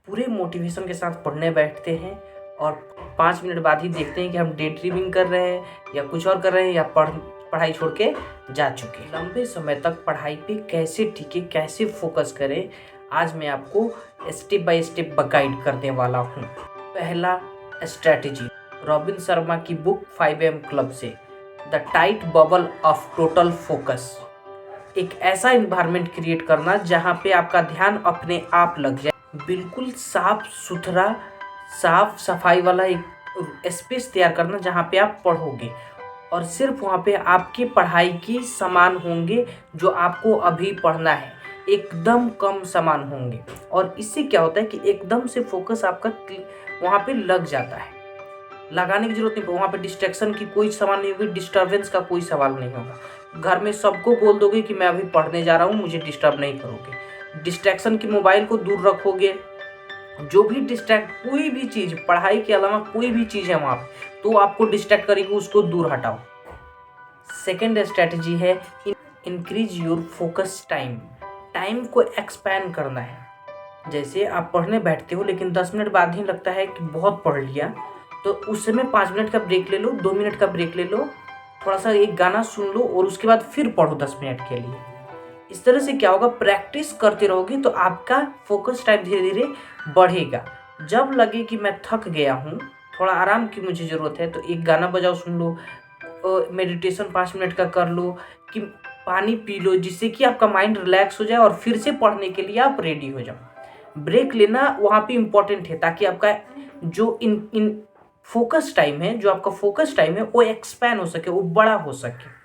पूरे मोटिवेशन के साथ पढ़ने बैठते हैं और 5 मिनट बाद ही देखते हैं कि हम डे ड्रीमिंग कर रहे हैं या कुछ और कर रहे हैं या पढ़ाई छोड़ के जा चुके हैं। लंबे समय तक पढ़ाई पे कैसे टिके, कैसे फोकस करें, आज मैं आपको स्टेप बाय स्टेप गाइड करने वाला हूँ। पहला स्ट्रैटेजी, रॉबिन शर्मा की बुक 5 AM क्लब से, the tight bubble of total focus. एक ऐसा इन्वायरमेंट क्रिएट करना जहाँ पे आपका ध्यान अपने आप लग जाए। बिल्कुल साफ सुथरा, साफ सफाई वाला एक स्पेस तैयार करना जहाँ पे आप पढ़ोगे और सिर्फ वहाँ पे आपकी पढ़ाई की सामान होंगे जो आपको अभी पढ़ना है, एकदम कम सामान होंगे। और इससे क्या होता है कि एकदम से फोकस आपका वहाँ पे लग जाता है, लगाने की जरूरत नहीं। वहाँ पे डिस्ट्रैक्शन की कोई सवाल नहीं होगी, डिस्टर्बेंस का कोई सवाल नहीं होगा। घर में सबको बोल दोगे कि मैं अभी पढ़ने जा रहा हूँ, मुझे डिस्टर्ब नहीं करोगे। डिस्ट्रैक्शन की मोबाइल को दूर रखोगे, जो भी डिस्ट्रैक्ट, कोई भी चीज़ पढ़ाई के अलावा कोई भी चीज़ है वहाँ पे तो आपको डिस्ट्रैक्ट करेगी, उसको दूर हटाओ। सेकेंड स्ट्रैटेजी है increase your focus time. Time को एक्सपैंड करना है। जैसे आप पढ़ने बैठते हो लेकिन 10 मिनट बाद ही लगता है कि बहुत पढ़ लिया, तो उस समय 5 मिनट का ब्रेक ले लो, 2 मिनट का ब्रेक ले लो, थोड़ा सा एक गाना सुन लो और उसके बाद फिर पढ़ो 10 मिनट के लिए। इस तरह से क्या होगा, प्रैक्टिस करते रहोगे तो आपका फोकस टाइम धीरे धीरे बढ़ेगा। जब लगे कि मैं थक गया हूँ, थोड़ा आराम की मुझे ज़रूरत है, तो एक गाना बजाओ, सुन लो, मेडिटेशन 5 मिनट का कर लो, कि पानी पी लो, जिससे कि आपका माइंड रिलैक्स हो जाए और फिर से पढ़ने के लिए आप रेडी हो जाओ। ब्रेक लेना वहाँ पे इम्पोर्टेंट है ताकि आपका जो इन फोकस टाइम है, जो आपका फोकस टाइम है वो एक्सपैंड हो सके, वो बड़ा हो सके।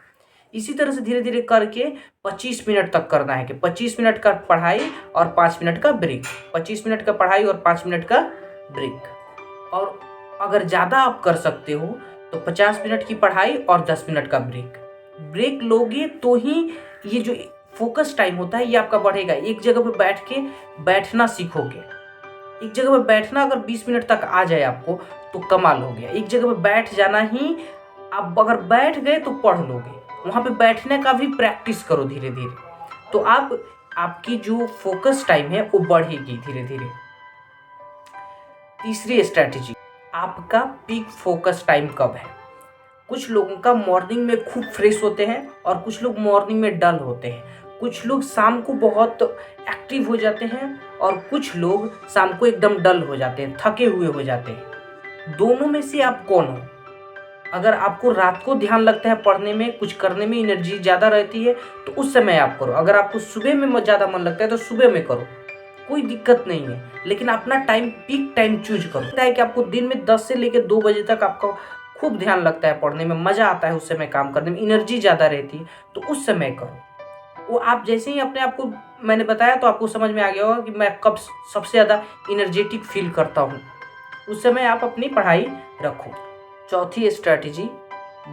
इसी तरह से धीरे धीरे करके 25 मिनट तक करना है कि 25 मिनट का पढ़ाई और 5 मिनट का ब्रेक, 25 मिनट का पढ़ाई और 5 मिनट का ब्रेक। और अगर ज़्यादा आप कर सकते हो तो 50 मिनट की पढ़ाई और 10 मिनट का ब्रेक। ब्रेक लोगे तो ही ये जो फोकस टाइम होता है ये आपका बढ़ेगा। एक जगह पर बैठ के बैठना सीखोगे। एक जगह पर बैठना अगर 20 मिनट तक आ जाए आपको तो कमाल हो गया। एक जगह पर बैठ जाना ही, आप अगर बैठ गए तो पढ़ लोगे। वहाँ पे बैठने का भी प्रैक्टिस करो धीरे धीरे, तो आपकी जो फोकस टाइम है वो बढ़ेगी धीरे धीरे। तीसरी स्ट्रैटेजी, आपका पीक फोकस टाइम कब है। कुछ लोगों का मॉर्निंग में खूब फ्रेश होते हैं और कुछ लोग मॉर्निंग में डल होते हैं। कुछ लोग शाम को बहुत एक्टिव हो जाते हैं और कुछ लोग शाम को एकदम डल हो जाते हैं, थके हुए हो जाते हैं। दोनों में से आप कौन हो? अगर आपको रात को ध्यान लगता है पढ़ने में, कुछ करने में एनर्जी ज़्यादा रहती है तो उस समय आप करो। अगर आपको सुबह में ज़्यादा मन लगता है तो सुबह में करो, कोई दिक्कत नहीं है। लेकिन अपना टाइम, पीक टाइम चूज करो। लगता है कि आपको दिन में 10 से लेकर 2 बजे तक आपका खूब ध्यान लगता है पढ़ने में, मज़ा आता है उस समय काम करने में, एनर्जी ज़्यादा रहती है, तो उस समय करो। वो आप जैसे ही अपने आप को मैंने बताया तो आपको समझ में आ गया होगा कि मैं कब सबसे ज़्यादा इनर्जेटिक फील करता हूँ, उस समय आप अपनी पढ़ाई रखो। चौथी स्ट्रैटेजी,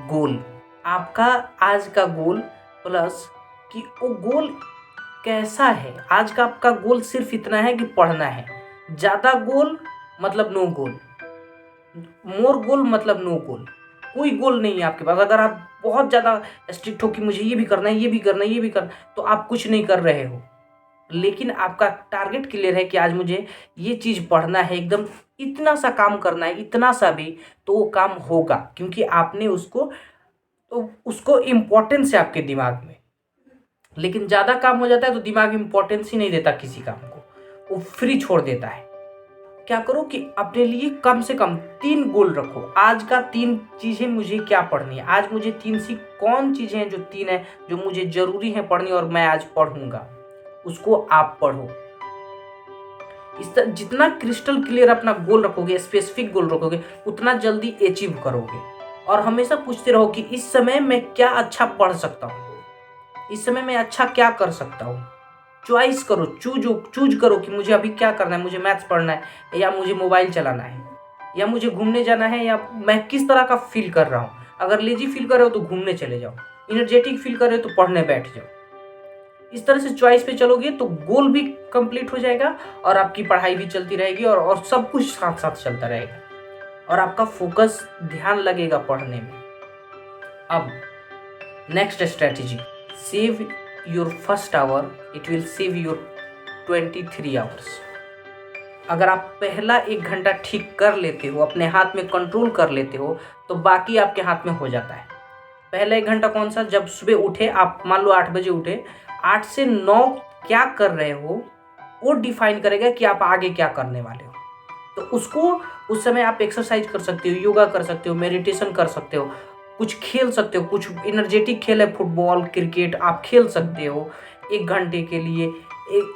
गोल। आपका आज का गोल प्लस कि वो गोल कैसा है। आज का आपका गोल सिर्फ इतना है कि पढ़ना है। ज़्यादा गोल मतलब नो गोल, मोर गोल मतलब नो गोल। कोई गोल नहीं है आपके पास। अगर आप बहुत ज़्यादा स्ट्रिक्ट हो कि मुझे ये भी करना है, ये भी करना है, ये भी करना, तो आप कुछ नहीं कर रहे हो। लेकिन आपका टारगेट क्लियर है कि आज मुझे ये चीज़ पढ़ना है, एकदम इतना सा काम करना है, इतना सा भी, तो वो काम होगा क्योंकि आपने उसको इम्पोर्टेंस है आपके दिमाग में। लेकिन ज़्यादा काम हो जाता है तो दिमाग इम्पोर्टेंस ही नहीं देता किसी काम को, वो फ्री छोड़ देता है। क्या करो कि अपने लिए कम से कम 3 गोल रखो। आज का 3 चीज़ें मुझे क्या पढ़नी है, आज मुझे 3 सी कौन चीज़ें हैं जो 3 है जो मुझे ज़रूरी है पढ़नी और मैं आज पढ़ूंगा, उसको आप पढ़ो। इस तरह जितना क्रिस्टल क्लियर अपना गोल रखोगे, स्पेसिफिक गोल रखोगे, उतना जल्दी अचीव करोगे। और हमेशा पूछते रहो कि इस समय मैं क्या अच्छा पढ़ सकता हूँ, इस समय मैं अच्छा क्या कर सकता हूँ। चॉइस करो, चूज करो कि मुझे अभी क्या करना है। मुझे मैथ्स पढ़ना है या मुझे मोबाइल चलाना है या मुझे घूमने जाना है, या मैं किस तरह का फील कर रहा हूँ। अगर लेजी फील कर रहे हो तो घूमने चले जाओ, एनर्जेटिक फील कर रहे हो तो पढ़ने बैठ जाओ। इस तरह से चॉइस पे चलोगे तो गोल भी कंप्लीट हो जाएगा और आपकी पढ़ाई भी चलती रहेगी और सब कुछ साथ साथ चलता रहेगा और आपका फोकस, ध्यान लगेगा पढ़ने में। अब next strategy, save your first hour, it will save your 23 hours. अगर आप पहला 1 घंटा ठीक कर लेते हो, अपने हाथ में कंट्रोल कर लेते हो, तो बाकी आपके हाथ में हो जाता है। पहला 1 घंटा कौन सा? जब सुबह उठे, आप मान लो 8 बजे उठे, 8 से 9 क्या कर रहे हो वो डिफाइन करेगा कि आप आगे क्या करने वाले हो। तो उसको उस समय आप एक्सरसाइज कर सकते हो, योगा कर सकते हो, मेडिटेशन कर सकते हो, कुछ खेल सकते हो, कुछ एनर्जेटिक खेल है, फुटबॉल, क्रिकेट आप खेल सकते हो 1 घंटे के लिए।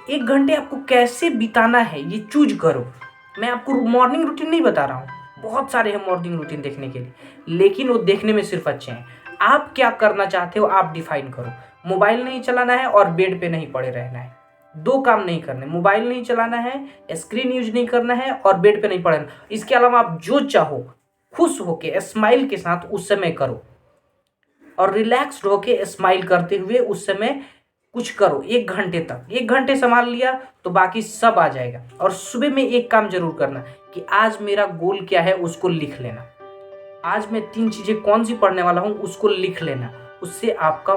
1 घंटे आपको कैसे बिताना है ये चूज करो। मैं आपको मॉर्निंग रूटीन नहीं बता रहा हूँ, बहुत सारे हैं मॉर्निंग रूटीन देखने के लिए, लेकिन वो देखने में सिर्फ अच्छे हैं। आप क्या करना चाहते हो आप डिफाइन करो। मोबाइल नहीं चलाना है और बेड पे नहीं पड़े रहना है, 2 काम नहीं करने। मोबाइल नहीं चलाना है, स्क्रीन यूज नहीं करना है और बेड पे नहीं पड़ना। इसके अलावा आप जो चाहो खुश होके स्माइल के साथ उस समय करो, और रिलैक्स्ड होके स्माइल करते हुए उस समय कुछ करो 1 घंटे तक। 1 घंटे संभाल लिया तो बाकी सब आ जाएगा। और सुबह में एक काम जरूर करना कि आज मेरा गोल क्या है उसको लिख लेना। आज मैं 3 चीजें कौन सी पढ़ने वाला हूं उसको लिख लेना। उससे आपका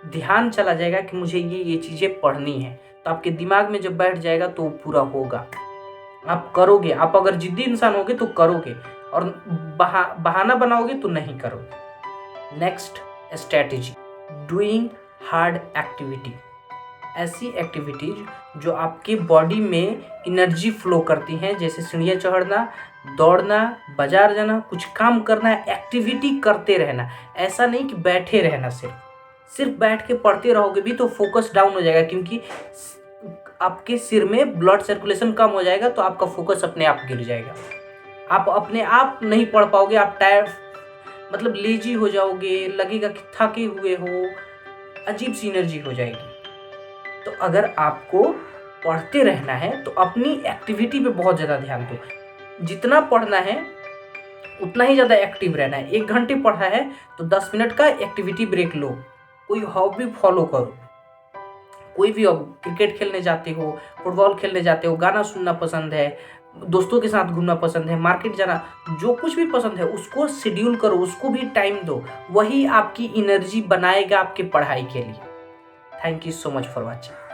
ध्यान चला जाएगा कि मुझे ये चीजें पढ़नी है, तो आपके दिमाग में जब बैठ जाएगा तो वो पूरा होगा। आप करोगे, आप अगर जिद्दी इंसान होगे तो करोगे, और बहाना बनाओगे तो नहीं करोगे। Next strategy, doing hard activity. ऐसी एक्टिविटीज जो आपके बॉडी में एनर्जी फ्लो करती हैं, जैसे सीढ़ियाँ चढ़ना, दौड़ना, बाजार जाना, कुछ काम करना, एक्टिविटी करते रहना। ऐसा नहीं कि बैठे रहना, सिर्फ बैठ के पढ़ते रहोगे भी तो फोकस डाउन हो जाएगा, क्योंकि आपके सिर में ब्लड सर्कुलेशन कम हो जाएगा, तो आपका फोकस अपने आप गिर जाएगा। आप अपने आप नहीं पढ़ पाओगे, आप टायर्ड मतलब लेजी हो जाओगे, लगेगा कि थके हुए हो, अजीब सी एनर्जी हो जाएगी। तो अगर आपको पढ़ते रहना है तो अपनी एक्टिविटी पे बहुत ज़्यादा ध्यान दो। जितना पढ़ना है उतना ही ज़्यादा एक्टिव रहना है। 1 घंटे पढ़ा है तो 10 मिनट का एक्टिविटी ब्रेक लो, कोई हॉबी फॉलो करो। कोई भी क्रिकेट खेलने जाते हो, फुटबॉल खेलने जाते हो, गाना सुनना पसंद है, दोस्तों के साथ घूमना पसंद है, मार्केट जाना, जो कुछ भी पसंद है उसको शेड्यूल करो, उसको भी टाइम दो। वही आपकी एनर्जी बनाएगा आपके पढ़ाई के लिए। Thank you so much for watching.